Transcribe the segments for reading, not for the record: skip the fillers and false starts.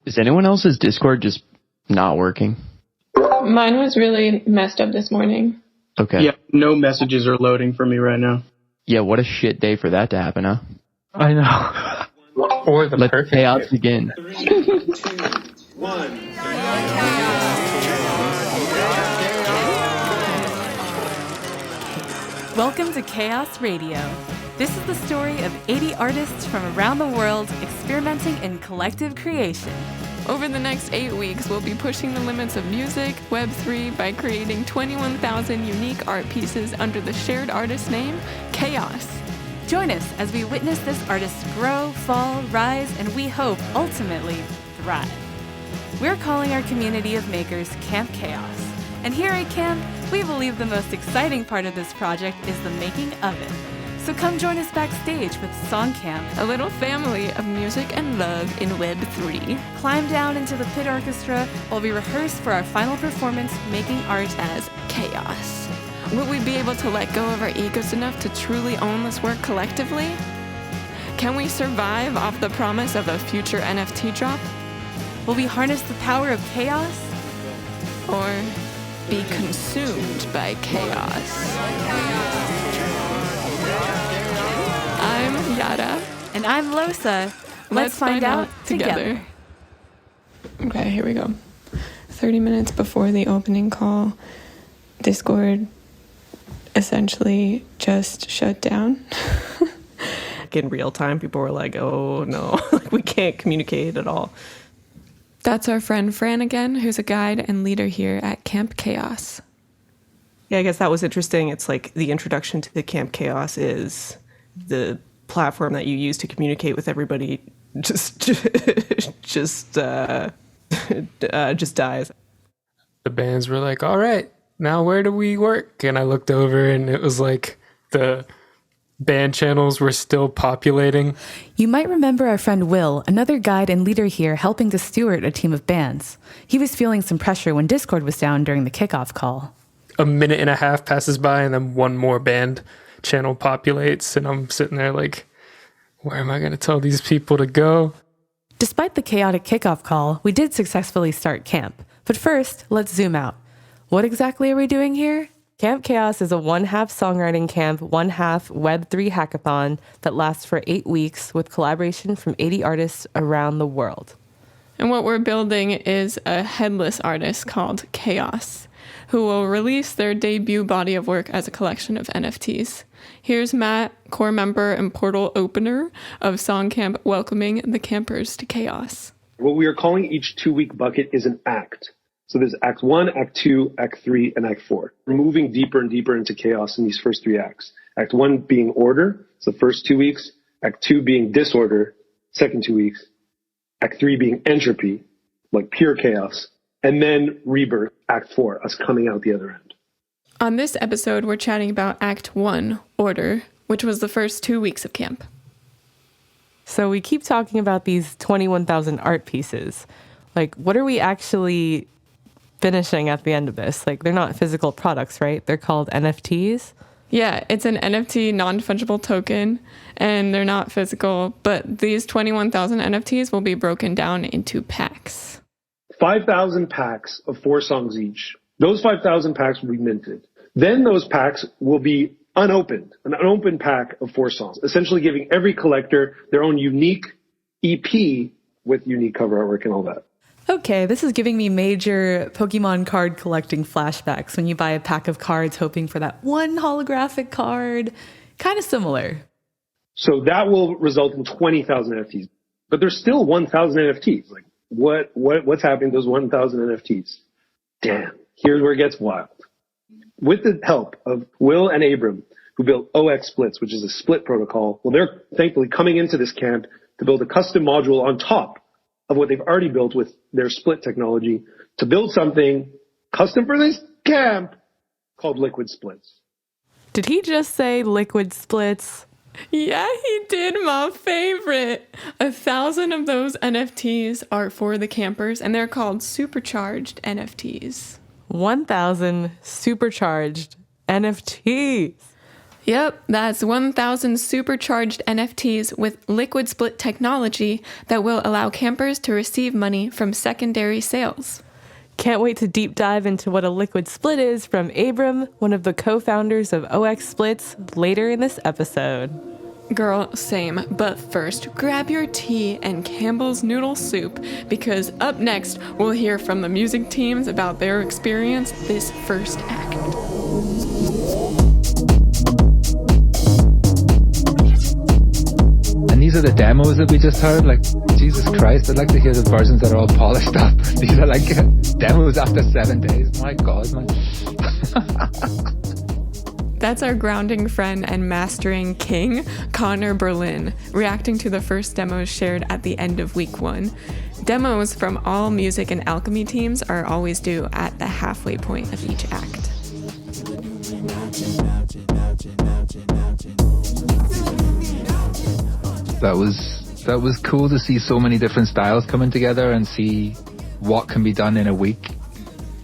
Is anyone else's Discord just not working? Mine was really messed up this morning. Okay. Yeah, no messages are loading for me right now. Yeah, what a shit day for that to happen, huh? I know. Or the Let perfect chaos begin. 3, 2, 1. Welcome to Chaos Radio. This is the story of 80 artists from around the world experimenting in collective creation. Over the next 8 weeks, we'll be pushing the limits of music, Web3, by creating 21,000 unique art pieces under the shared artist name, Chaos. Join us as we witness this artist grow, fall, rise, and we hope, ultimately, thrive. We're calling our community of makers Camp Chaos. And here at Camp, we believe the most exciting part of this project is the making of it. So come join us backstage with Songcamp, A little family of music and love in Web3. climb down into the pit orchestra while we rehearse for our final performance, making art As Chaos. Will we be able to let go of our egos enough to truly own this work collectively? Can we survive off the promise of a future NFT drop? Will we harness the power of chaos? Or be consumed by chaos? I'm Yara. And I'm LosA. Let's find out together. Okay, here we go. 30 minutes before the opening call, Discord essentially just shut down. In real time, people were like, oh no, we can't communicate at all. That's our friend Fran again, who's a guide and leader here at Camp Chaos. Yeah, I guess that was interesting. It's like the introduction to the Camp Chaos is the platform that you use to communicate with everybody just dies. The bands were like, all right, now where do we work? And I looked over and it was like the band channels were still populating. You might remember our friend Will, another guide and leader here helping to steward a team of bands. He was feeling some pressure when Discord was down during the kickoff call. A minute and a half passes by and then one more band channel populates and I'm sitting there like, where am I going to tell these people to go? Despite the chaotic kickoff call, we did successfully start camp. But first, let's zoom out. What exactly are we doing here? Camp Chaos is a one-half songwriting camp, one-half Web3 hackathon that lasts for 8 weeks with collaboration from 80 artists around the world. And what we're building is a headless artist called Chaos, who will release their debut body of work as a collection of NFTs. Here's Matt, core member and portal opener of Songcamp, welcoming the campers to Chaos. What we are calling each 2-week bucket is an act. So there's Act 1, Act 2, Act 3, and Act 4. We're moving deeper and deeper into chaos in these first 3 acts. Act 1 being order, so the first 2 weeks. Act 2 being disorder, second 2 weeks. Act 3 being entropy, like pure chaos. And then rebirth, Act 4, us coming out the other end. On this episode, we're chatting about Act 1, Order, which was the first 2 weeks of camp. So we keep talking about these 21,000 art pieces. Like, what are we actually finishing at the end of this? Like, they're not physical products, right? They're called NFTs. Yeah, it's an NFT, non-fungible token, and they're not physical, but these 21,000 NFTs will be broken down into packs. 5,000 packs of 4 songs each. Those 5,000 packs will be minted. Then those packs will be unopened, an unopened pack of 4 songs, essentially giving every collector their own unique EP with unique cover artwork and all that. Okay, this is giving me major Pokemon card collecting flashbacks when you buy a pack of cards hoping for that one holographic card. Kind of similar. So that will result in 20,000 NFTs. But there's still 1,000 NFTs. Like, what's happening to those 1,000 NFTs? Damn, here's where it gets wild. With the help of Will and Abram, who built OX Splits, which is a split protocol, well, they're thankfully coming into this camp to build a custom module on top of what they've already built with their split technology to build something custom for this camp called Liquid Splits. Did he just say liquid splits? Yeah, he did, my favorite. 1,000 of those NFTs are for the campers, and they're called supercharged NFTs. 1,000 supercharged NFTs. Yep, that's 1,000 supercharged NFTs with liquid split technology that will allow campers to receive money from secondary sales. Can't wait to deep dive into what a liquid split is from Abram, one of the co-founders of OX Splits, later in this episode. Girl, same. But first, grab your tea and Campbell's noodle soup, because up next, we'll hear from the music teams about their experience this first act. And these are the demos that we just heard. Like, Jesus Christ, I'd like to hear the versions that are all polished up. These are like demos after 7 days. My God, man. That's our grounding friend and mastering king, Conor Berlin, reacting to the first demos shared at the end of week 1. Demos from all music and Alchemy teams are always due at the halfway point of each act. That was cool to see so many different styles coming together and see what can be done in a week.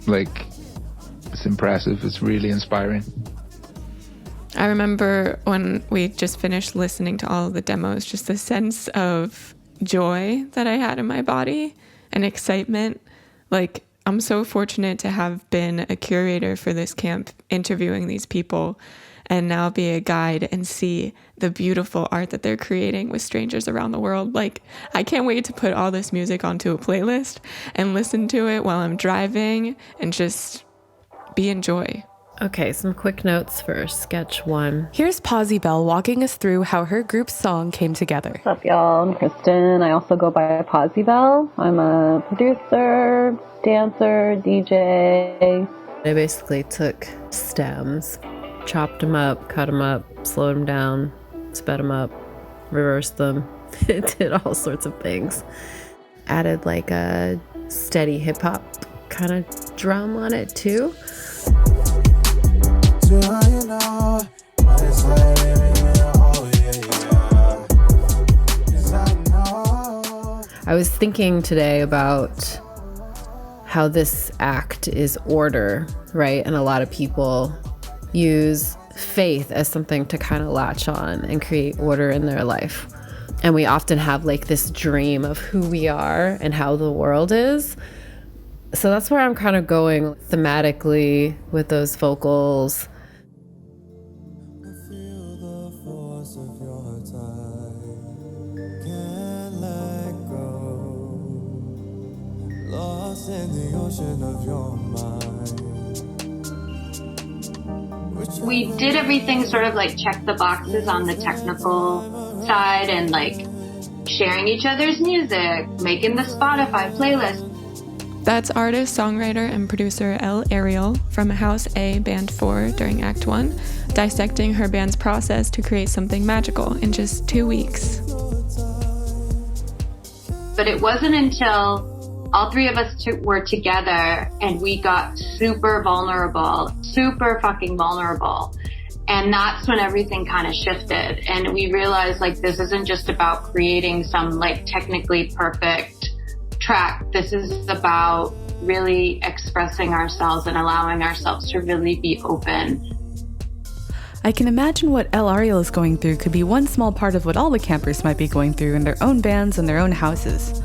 Like, it's impressive. It's really inspiring. I remember when we just finished listening to all of the demos, just the sense of joy that I had in my body and excitement. Like, I'm so fortunate to have been a curator for this camp, interviewing these people, and now be a guide and see the beautiful art that they're creating with strangers around the world. Like, I can't wait to put all this music onto a playlist and listen to it while I'm driving and just be in joy. Okay, some quick notes for sketch 1. Here's Pozibelle walking us through how her group's song came together. What's up, y'all? I'm Kristen. I also go by Pozibelle. I'm a producer, dancer, DJ. I basically took stems, chopped them up, cut them up, slowed them down, sped them up, reversed them. It did all sorts of things. Added like a steady hip hop kind of drum on it too. I was thinking today about how this act is order, right? And a lot of people use faith as something to kind of latch on and create order in their life. And we often have like this dream of who we are and how the world is. So that's where I'm kind of going thematically with those vocals. We did everything sort of like check the boxes on the technical side and like sharing each other's music, making the Spotify playlist. That's artist, songwriter, and producer Elle Ariel from House A Band 4 during Act 1, dissecting her band's process to create something magical in just 2 weeks. But it wasn't until all three of us were together and we got super vulnerable, super fucking vulnerable. And that's when everything kind of shifted. And we realized like this isn't just about creating some like technically perfect track. This is about really expressing ourselves and allowing ourselves to really be open. I can imagine what Elle Ariel is going through could be one small part of what all the campers might be going through in their own bands and their own houses.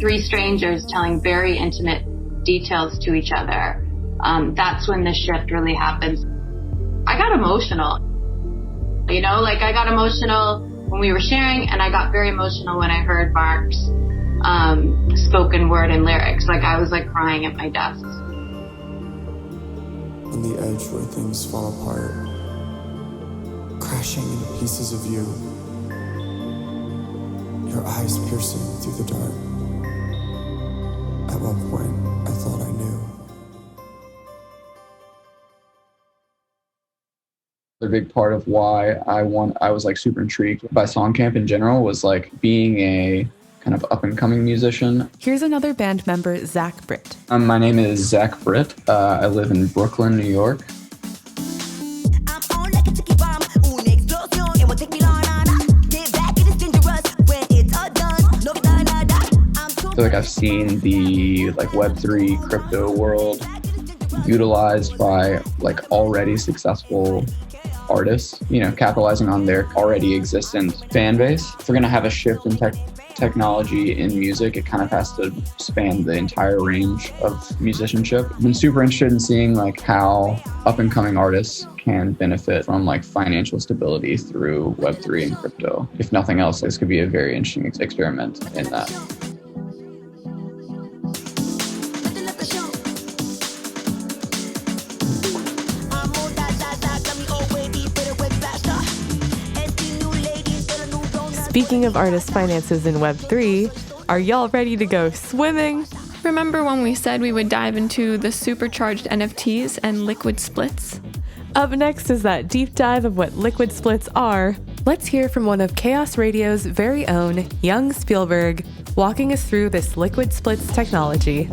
Three strangers telling very intimate details to each other. That's when the shift really happens. I got emotional. You know, like I got emotional when we were sharing, and I got very emotional when I heard Mark's spoken word and lyrics. Like I was like crying at my desk. On the edge where things fall apart, crashing into pieces of you, your eyes piercing through the dark. At one point, I thought I knew. A big part of why I was like super intrigued by Songcamp in general was like being a kind of up and coming musician. Here's another band member, Zach Britt. My name is Zach Britt. I live in Brooklyn, New York. I feel like I've seen the like Web3 crypto world utilized by like already successful artists, you know, capitalizing on their already existent fan base. If we're going to have a shift in technology in music, it kind of has to span the entire range of musicianship. I've been super interested in seeing like how up and coming artists can benefit from like financial stability through Web3 and crypto. If nothing else, this could be a very interesting experiment in that. Speaking of artist finances in Web3, are y'all ready to go swimming? Remember when we said we would dive into the supercharged NFTs and liquid splits? Up next is that deep dive of what liquid splits are. Let's hear from one of Chaos Radio's very own Yung Spielberg, walking us through this liquid splits technology.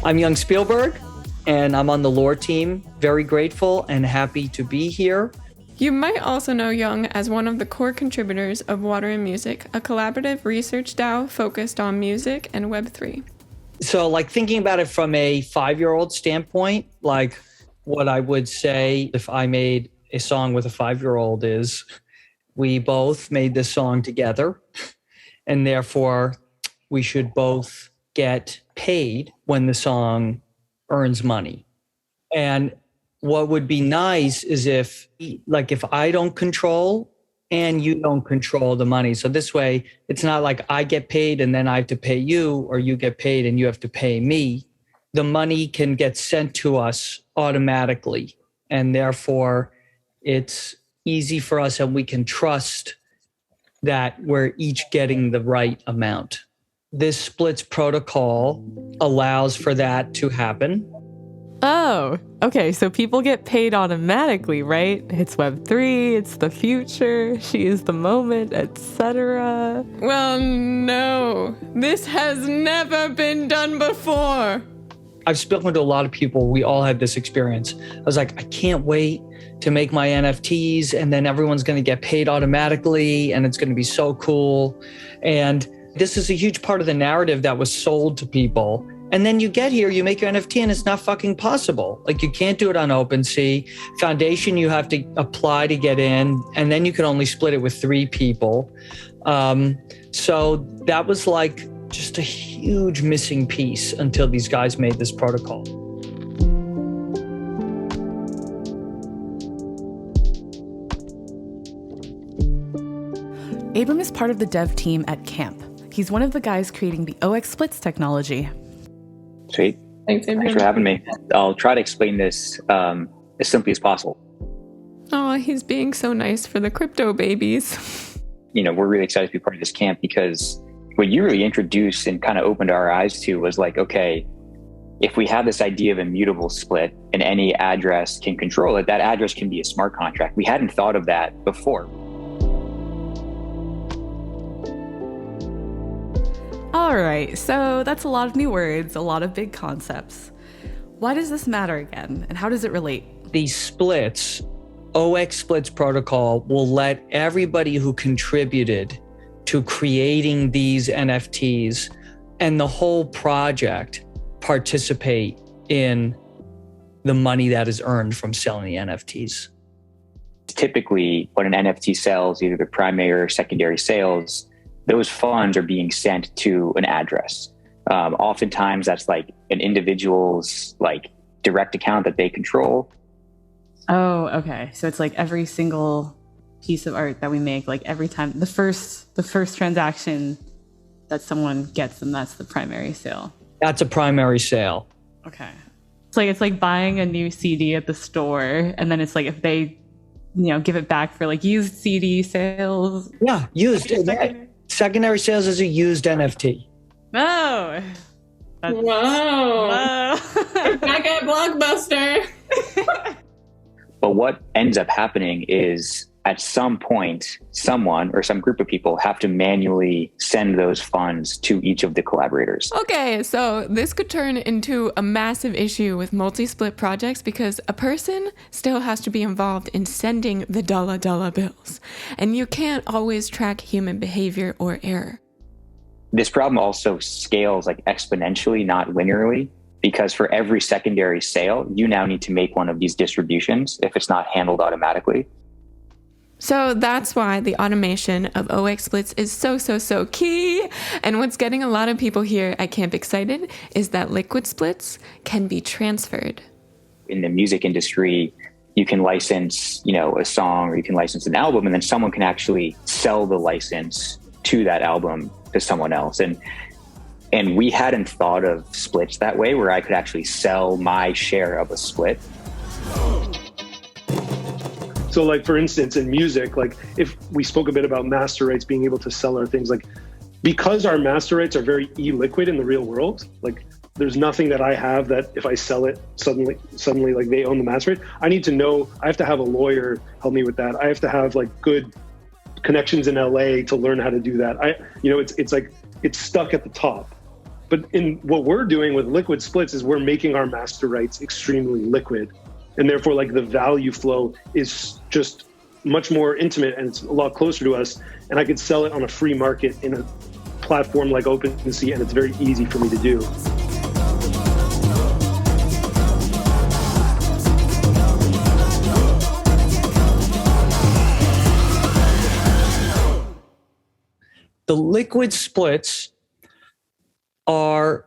I'm Yung Spielberg, and I'm on the lore team. Very grateful and happy to be here. You might also know Yung as one of the core contributors of Water and Music, a collaborative research DAO focused on music and Web3. So like thinking about it from a 5-year-old standpoint, like what I would say if I made a song with a 5-year-old is we both made this song together, and therefore we should both get paid when the song earns money. And what would be nice is if I don't control and you don't control the money. So this way, it's not like I get paid and then I have to pay you, or you get paid and you have to pay me. The money can get sent to us automatically. And therefore, it's easy for us and we can trust that we're each getting the right amount. This splits protocol allows for that to happen. Oh, okay, so people get paid automatically, right? It's Web3, it's the future, she is the moment, etc. Well, no, this has never been done before. I've spoken to a lot of people. We all had this experience. I was like, I can't wait to make my NFTs, and then everyone's going to get paid automatically, and it's going to be so cool. And this is a huge part of the narrative that was sold to people. And then you get here, you make your NFT, and it's not fucking possible. Like, you can't do it on OpenSea. Foundation, you have to apply to get in, and then you can only split it with 3 people. So that was like just a huge missing piece until these guys made this protocol. Abram is part of the dev team at Camp. He's one of the guys creating the OX splits technology. Sweet. Thanks for having me. I'll try to explain this as simply as possible. Oh, he's being so nice for the crypto babies. We're really excited to be part of this camp because what you really introduced and kind of opened our eyes to was like, okay, if we have this idea of immutable split and any address can control it, that address can be a smart contract. We hadn't thought of that before. All right, so that's a lot of new words, a lot of big concepts. Why does this matter again, and how does it relate? These splits, OX splits protocol will let everybody who contributed to creating these NFTs and the whole project participate in the money that is earned from selling the NFTs. Typically, when an NFT sells, either the primary or secondary sales, those funds are being sent to an address. Oftentimes that's like an individual's like direct account that they control. Oh, okay. So it's like every single piece of art that we make, like every time the first transaction that someone gets, and that's the primary sale. That's a primary sale. Okay. It's like buying a new CD at the store, and then it's like if they, give it back for like used CD sales. Yeah, used. Secondary sales is a used NFT. Oh. Whoa. Back at Blockbuster. But what ends up happening is at some point, someone or some group of people have to manually send those funds to each of the collaborators. Okay, so this could turn into a massive issue with multi-split projects because a person still has to be involved in sending the dollar bills, and you can't always track human behavior or error. This problem also scales like exponentially, not linearly, because for every secondary sale, you now need to make one of these distributions if it's not handled automatically. So that's why the automation of OX splits is so key. And what's getting a lot of people here at Camp excited is that liquid splits can be transferred. In the music industry, you can license, a song, or you can license an album, and then someone can actually sell the license to that album to someone else. And we hadn't thought of splits that way, where I could actually sell my share of a split. So like, for instance, in music, like if we spoke a bit about master rights, being able to sell our things, like because our master rights are very illiquid in the real world, like there's nothing that I have that if I sell it, suddenly like they own the master right. I need to know, I have to have a lawyer help me with that. I have to have like good connections in LA to learn how to do that. It's like, it's stuck at the top. But in what we're doing with liquid splits is we're making our master rights extremely liquid. And therefore, like the value flow is just much more intimate and it's a lot closer to us. And I could sell it on a free market in a platform like OpenSea, and it's very easy for me to do. The liquid splits are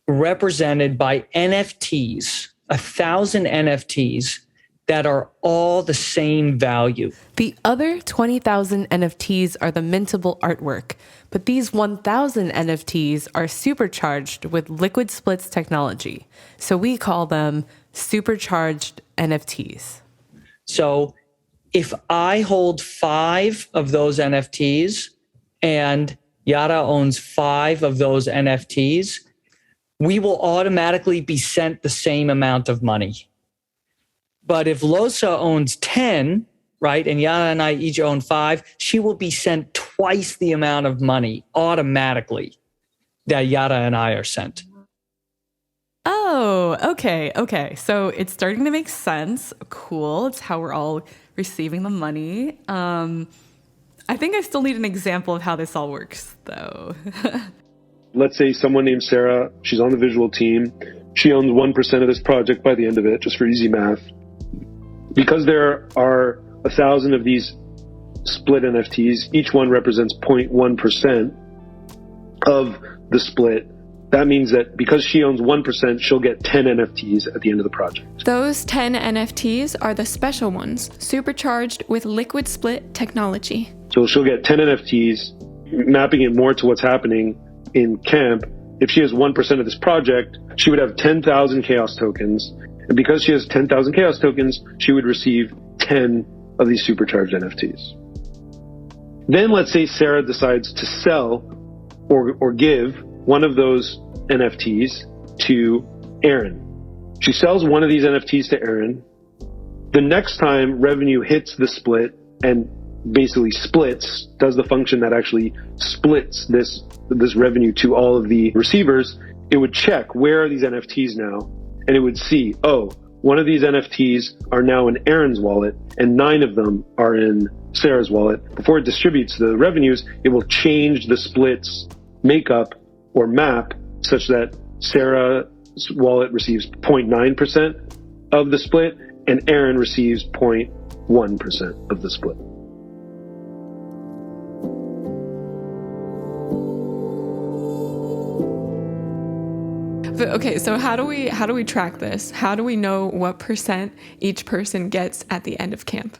represented by NFTs, 1,000 NFTs that are all the same value. The other 20,000 NFTs are the mintable artwork, but these 1,000 NFTs are supercharged with liquid splits technology. So we call them supercharged NFTs. So if I hold 5 of those NFTs and Yara owns 5 of those NFTs, we will automatically be sent the same amount of money. But if LosA owns 10, right, and Yara and I each own 5, she will be sent twice the amount of money automatically that Yara and I are sent. Oh, okay. So it's starting to make sense. Cool. It's how we're all receiving the money. I think I still need an example of how this all works, though. Let's say someone named Sarah, she's on the visual team. She owns 1% of this project by the end of it, just for easy math. Because there are 1,000 of these split NFTs, each one represents 0.1% of the split. That means that because she owns 1%, she'll get 10 NFTs at the end of the project. Those 10 NFTs are the special ones, supercharged with liquid split technology. So she'll get 10 NFTs, mapping it more to what's happening in camp. If she has 1% of this project, she would have 10,000 chaos tokens. And because she has 10,000 chaos tokens, she would receive 10 of these supercharged NFTs. Then let's say Sarah decides to sell or give one of those NFTs to Aaron. She sells one of these NFTs to Aaron. The next time revenue hits the split and basically splits, does the function that actually splits this revenue to all of the receivers, it would check where are these NFTs now, and it would see, oh, one of these NFTs are now in Aaron's wallet and 9 of them are in Sarah's wallet. Before it distributes the revenues, it will change the split's makeup or map such that Sarah's wallet receives 0.9% of the split and Aaron receives 0.1% of the split. Okay, so how do we track this? How do we know what percent each person gets at the end of camp?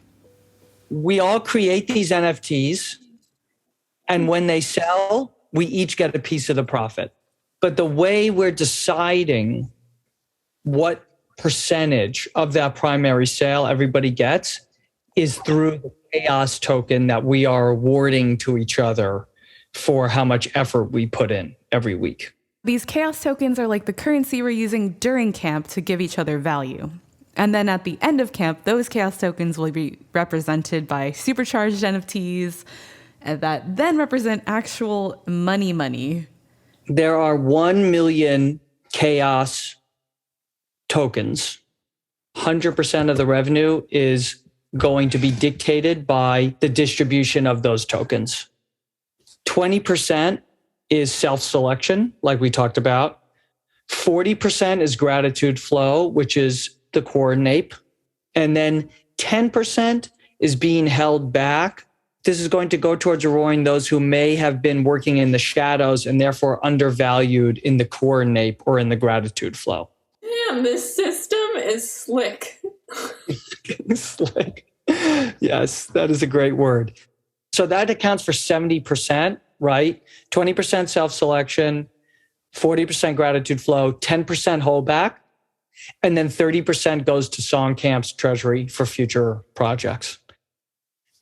We all create these NFTs, and when they sell, we each get a piece of the profit. But the way we're deciding what percentage of that primary sale everybody gets is through the chaos token that we are awarding to each other for how much effort we put in every week. These chaos tokens are like the currency we're using during camp to give each other value. And then at the end of camp, those chaos tokens will be represented by supercharged NFTs that then represent actual money. There are 1 million chaos tokens. 100% of the revenue is going to be dictated by the distribution of those tokens. 20% is self-selection, like we talked about. 40% is gratitude flow, which is the core nape. And then 10% is being held back. This is going to go towards rewarding those who may have been working in the shadows and therefore undervalued in the core nape or in the gratitude flow. Damn, this system is slick. Slick. Yes, that is a great word. So that accounts for 70%, right? 20% self-selection, 40% gratitude flow, 10% holdback, and then 30% goes to Songcamp's treasury for future projects.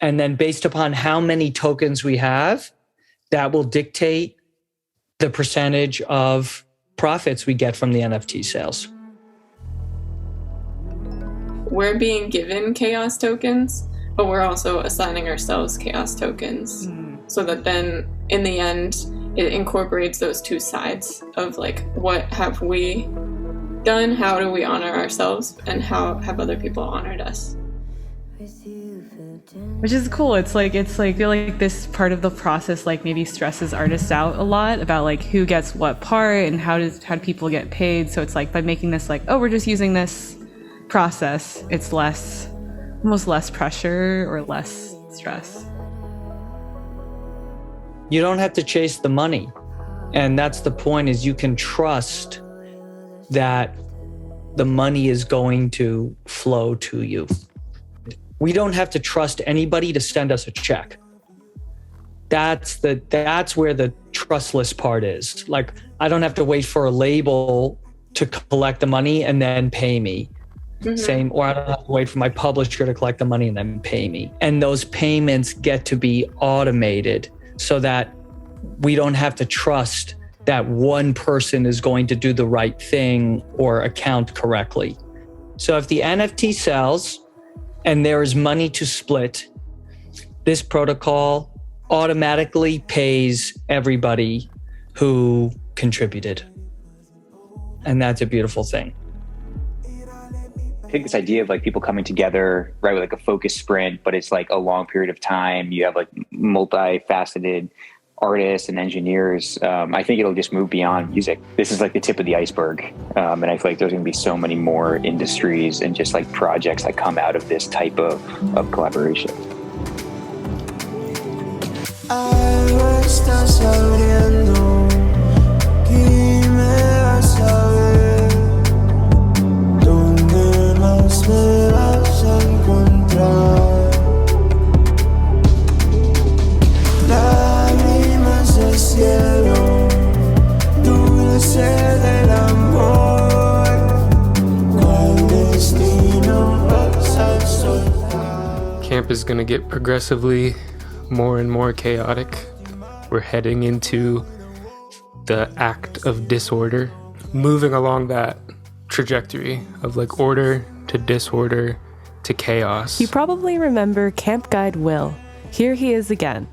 And then based upon how many tokens we have, that will dictate the percentage of profits we get from the NFT sales. We're being given chaos tokens, but we're also assigning ourselves chaos tokens so that then in the end, it incorporates those two sides of like, what have we done? How do we honor ourselves? And how have other people honored us? Which is cool. It's like I feel like this part of the process like maybe stresses artists out a lot about like who gets what part and how do people get paid. So it's like by making this like, oh, we're just using this process, it's almost less pressure or less stress. You don't have to chase the money. And that's the point, is you can trust that the money is going to flow to you. We don't have to trust anybody to send us a check. That's where the trustless part is. Like, I don't have to wait for a label to collect the money and then pay me. Or I don't have to wait for my publisher to collect the money and then pay me. And those payments get to be automated so that we don't have to trust that one person is going to do the right thing or account correctly. So if the NFT sells and there is money to split, this protocol automatically pays everybody who contributed. And that's a beautiful thing. I think this idea of like people coming together, right, with like a focused sprint, but it's like a long period of time. You have like multifaceted artists and engineers. I think it'll just move beyond music. This is like the tip of the iceberg. And I feel like there's going to be so many more industries and just like projects that come out of this type of collaboration. Camp is going to get progressively more and more chaotic. We're heading into the act of disorder, moving along that trajectory of like order to disorder to chaos. You probably remember Camp Guide Will. Here he is again.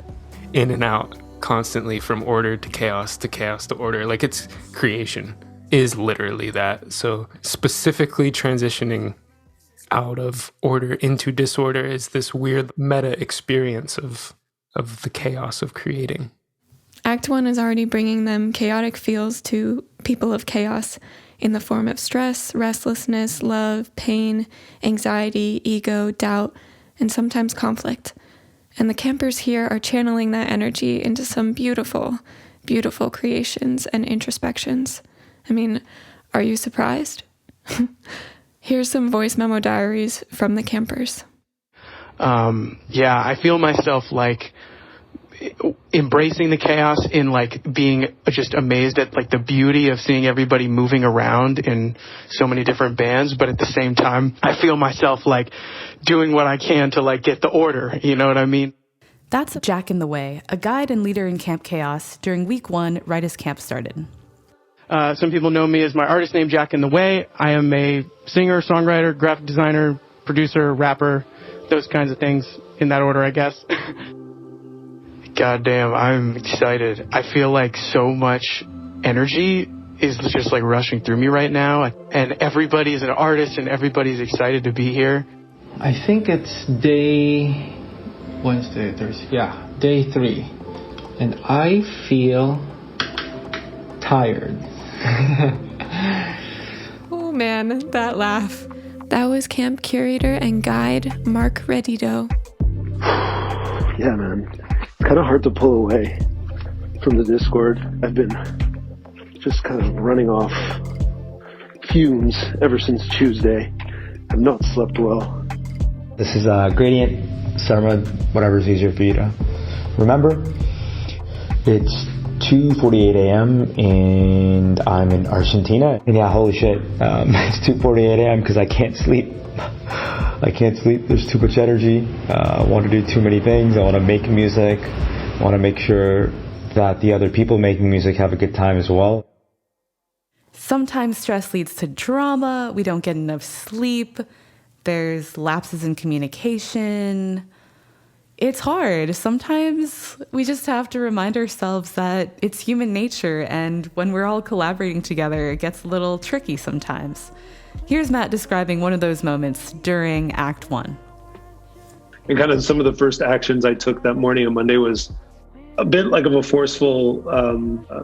In and out constantly from order to chaos to order. Like, its creation is literally that. So specifically transitioning out of order into disorder is this weird meta experience of the chaos of creating. Act 1 is already bringing them chaotic feels to people of chaos in the form of stress, restlessness, love, pain, anxiety, ego, doubt, and sometimes conflict. And the campers here are channeling that energy into some beautiful, beautiful creations and introspections. I mean, are you surprised? Here's some voice memo diaries from the campers. I feel myself like embracing the chaos in like being just amazed at like the beauty of seeing everybody moving around in so many different bands, but at the same time I feel myself like doing what I can to like get the order, you know what I mean? That's Jack in the Way, a guide and leader in Camp Chaos during week 1 right as camp started. Some people know me as my artist name, Jack in the Way. I am a singer, songwriter, graphic designer, producer, rapper, those kinds of things in that order, I guess. God damn, I'm excited. I feel like so much energy is just like rushing through me right now. And everybody's an artist and everybody's excited to be here. I think it's day 3. And I feel tired. Oh man, that laugh. That was camp curator and guide Mark Reddido. Yeah, man. It's kind of hard to pull away from the Discord. I've been just kind of running off fumes ever since Tuesday. I've not slept well. This is Gradient, Sarma, whatever's easier for you to remember. It's 2:48 a.m. and I'm in Argentina. And yeah, holy shit, it's 2:48 a.m. because I can't sleep. I can't sleep. There's too much energy. I want to do too many things. I want to make music. I want to make sure that the other people making music have a good time as well. Sometimes stress leads to drama. We don't get enough sleep. There's lapses in communication. It's hard. Sometimes we just have to remind ourselves that it's human nature, and when we're all collaborating together, it gets a little tricky sometimes. Here's Matt describing one of those moments during Act 1. And kind of some of the first actions I took that morning on Monday was a bit like of a forceful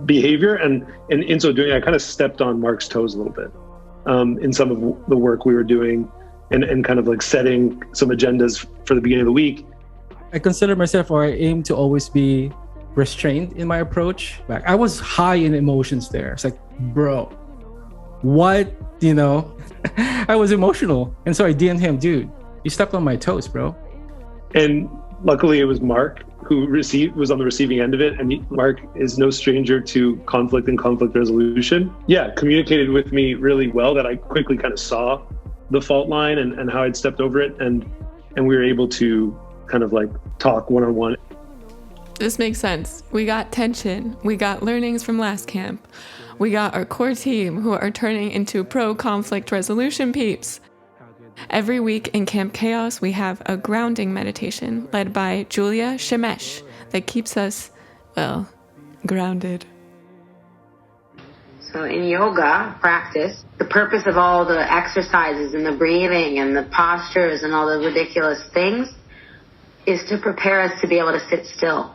behavior. And in so doing, I kind of stepped on Mark's toes a little bit in some of the work we were doing and kind of like setting some agendas for the beginning of the week. I consider myself, or I aim to always be restrained in my approach. Like, I was high in emotions there. It's like, bro, what, I was emotional. And so I DM'd him, dude, you stepped on my toes, bro. And luckily it was Mark who was on the receiving end of it. And Mark is no stranger to conflict and conflict resolution. Yeah, communicated with me really well that I quickly kind of saw the fault line and how I'd stepped over it. And we were able to kind of like talk one-on-one. This makes sense. We got tension. We got learnings from last camp. We got our core team who are turning into pro-conflict resolution peeps. Every week in Camp Chaos, we have a grounding meditation led by Julia Shemesh that keeps us, well, grounded. So in yoga practice, the purpose of all the exercises and the breathing and the postures and all the ridiculous things is to prepare us to be able to sit still.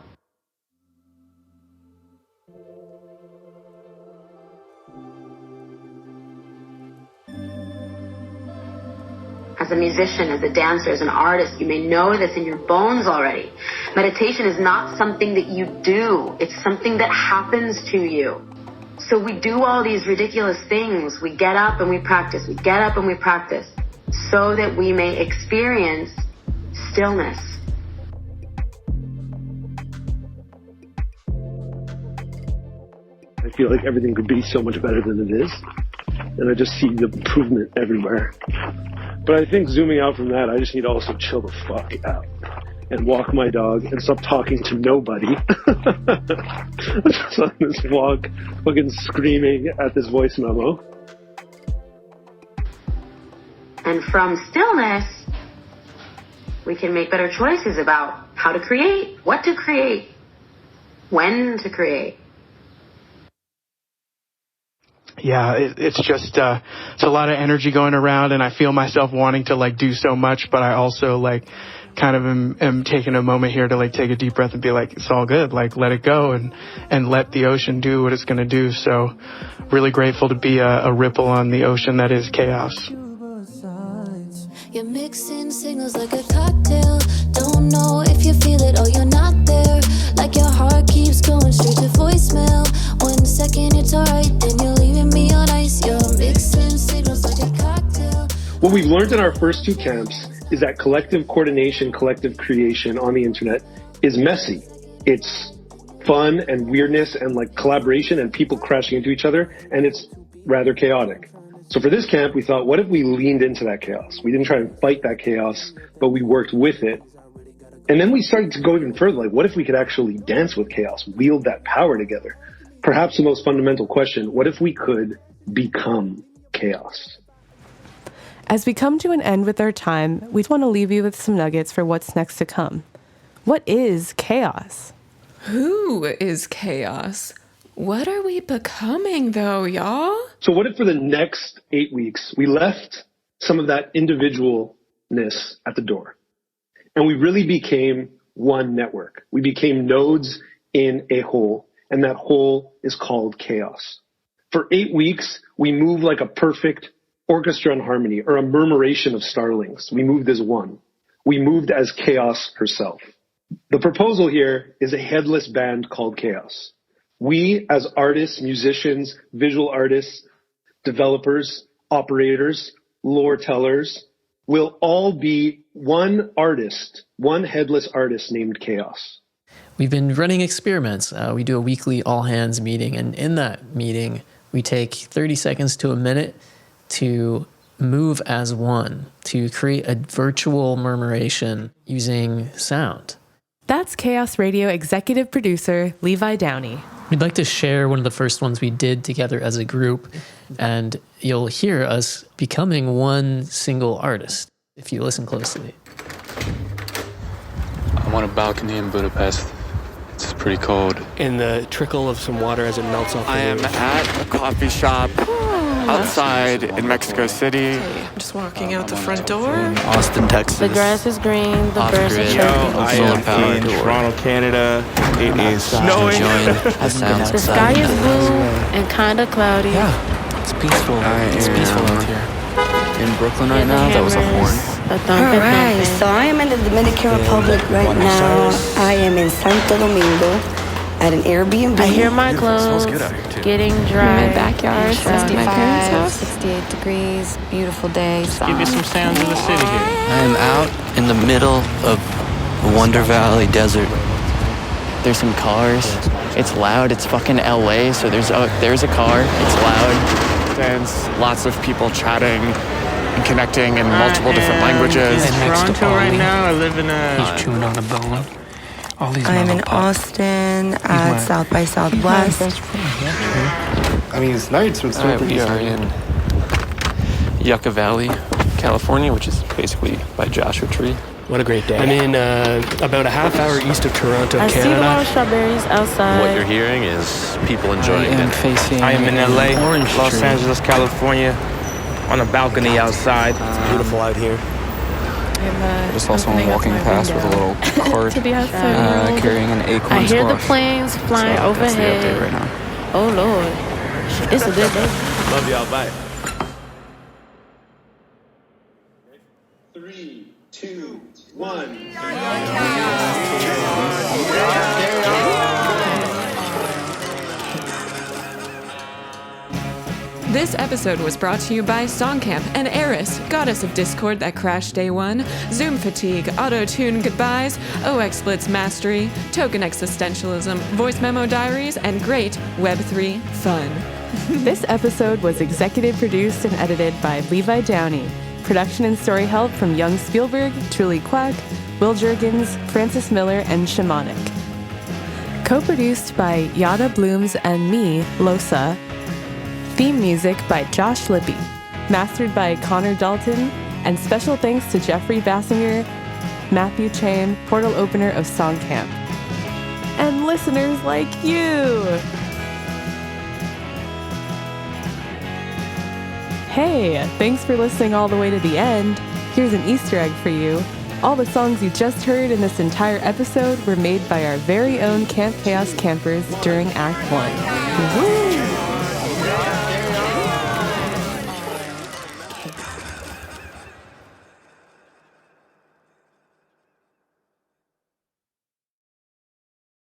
As a musician, as a dancer, as an artist, you may know this in your bones already. Meditation is not something that you do. It's something that happens to you. So we do all these ridiculous things. We get up and we practice. We get up and we practice so that we may experience stillness. I feel like everything could be so much better than it is. And I just see the improvement everywhere. But I think zooming out from that, I just need to also chill the fuck out and walk my dog and stop talking to nobody. I'm just on this walk, fucking screaming at this voice memo. And from stillness, we can make better choices about how to create, what to create, when to create. Yeah, it's just, it's a lot of energy going around, and I feel myself wanting to like do so much, but I also like kind of am taking a moment here to like take a deep breath and be like, it's all good, like let it go and let the ocean do what it's going to do. So really grateful to be a ripple on the ocean that is chaos. You're mixing signals like a cocktail. Don't know if you feel it or you're not there. Like your heart keeps going straight to voicemail. 1 second it's alright, then you're leaving me on ice. You're mixing signals like a cocktail. What we've learned in our first two camps is that collective coordination, collective creation on the internet is messy. It's fun and weirdness and like collaboration and people crashing into each other, and it's rather chaotic. So for this camp, we thought, what if we leaned into that chaos? We didn't try and fight that chaos, but we worked with it. And then we started to go even further, like what if we could actually dance with chaos, wield that power together? perhaps the most fundamental question, what if we could become chaos? As we come to an end with our time, we want to leave you with some nuggets for what's next to come. What is chaos? Who is chaos? What are we becoming, though, y'all? So what if for the next 8 weeks, we left some of that individualness at the door, and we really became one network? We became nodes in a whole, and that whole is called chaos. For 8 weeks, we move like a perfect orchestra in harmony, or a murmuration of starlings. We moved as one. We moved as chaos herself. The proposal here is a headless band called Chaos. We, as artists, musicians, visual artists, developers, operators, lore tellers, will all be one artist, one headless artist named Chaos. We've been running experiments. We do a weekly all-hands meeting, and in that meeting, we take 30 seconds to a minute to move as one, to create a virtual murmuration using sound. That's Chaos Radio executive producer Levi Downey. We'd like to share one of the first ones we did together as a group, and you'll hear us becoming one single artist if you listen closely. I'm on a balcony in Budapest. It's pretty cold. In the trickle of some water as it melts off the I am roof. at a coffee shop outside in Mexico City. I'm just walking out the front door. Austin, Texas. The grass is green, the birds are Yo, chirping. I am in Toronto, Canada. It is snowing. The sky is blue and kind of cloudy. Yeah, it's peaceful. It's peaceful out here. In Brooklyn right now, that was a horn. All right, So I am in the Dominican Republic right now. I am in Santo Domingo at an Airbnb. I hear my clothes getting dry. In my backyard, at my parents' house. 68 degrees, beautiful day. Give you some sounds of the city here. I am out in the middle of the Wonder Valley Desert. There's some cars. It's loud. It's fucking LA, so there's a car. It's loud. There's lots of people chatting and connecting in multiple different languages. In Toronto right now, I live in He's chewing on a bone. All these I'm in Austin at South by Southwest. I mean, it's nice. It's we are in Yucca Valley, California, which is basically by Joshua Tree. What a great day. I'm in about a half hour east of Toronto, I Canada. see a lot of strawberries outside. What you're hearing is people enjoying it. I am in LA, Los Angeles, California, on a balcony outside. It's beautiful out here. Just also walking past with a little cart to be outside. carrying an acorn I hear the squash. planes flying So that's the overhead. update right now. Oh Lord, it's a good day. Love y'all. Bye. 3, 2, 1. This episode was brought to you by Songcamp and Eris, goddess of Discord that crashed day one, Zoom fatigue, auto-tune goodbyes, OXSplit's mastery, token existentialism, voice memo diaries, and great Web3 fun. This episode was executive produced and edited by Levi Downey. Production and story help from Yung Spielberg, Truly Kwak, Will Juergens, Francis Miller, and Shamanic. Co-produced by Yada Blooms and me, LosA. Theme music by Josh Lippy. Mastered by Conor Dalton. And special thanks to Jeffrey Bassinger, Matthew Chain, portal opener of Songcamp. And listeners like you! Hey, thanks for listening all the way to the end. Here's an Easter egg for you. All the songs you just heard in this entire episode were made by our very own Camp Chaos campers during Act 1. Woo!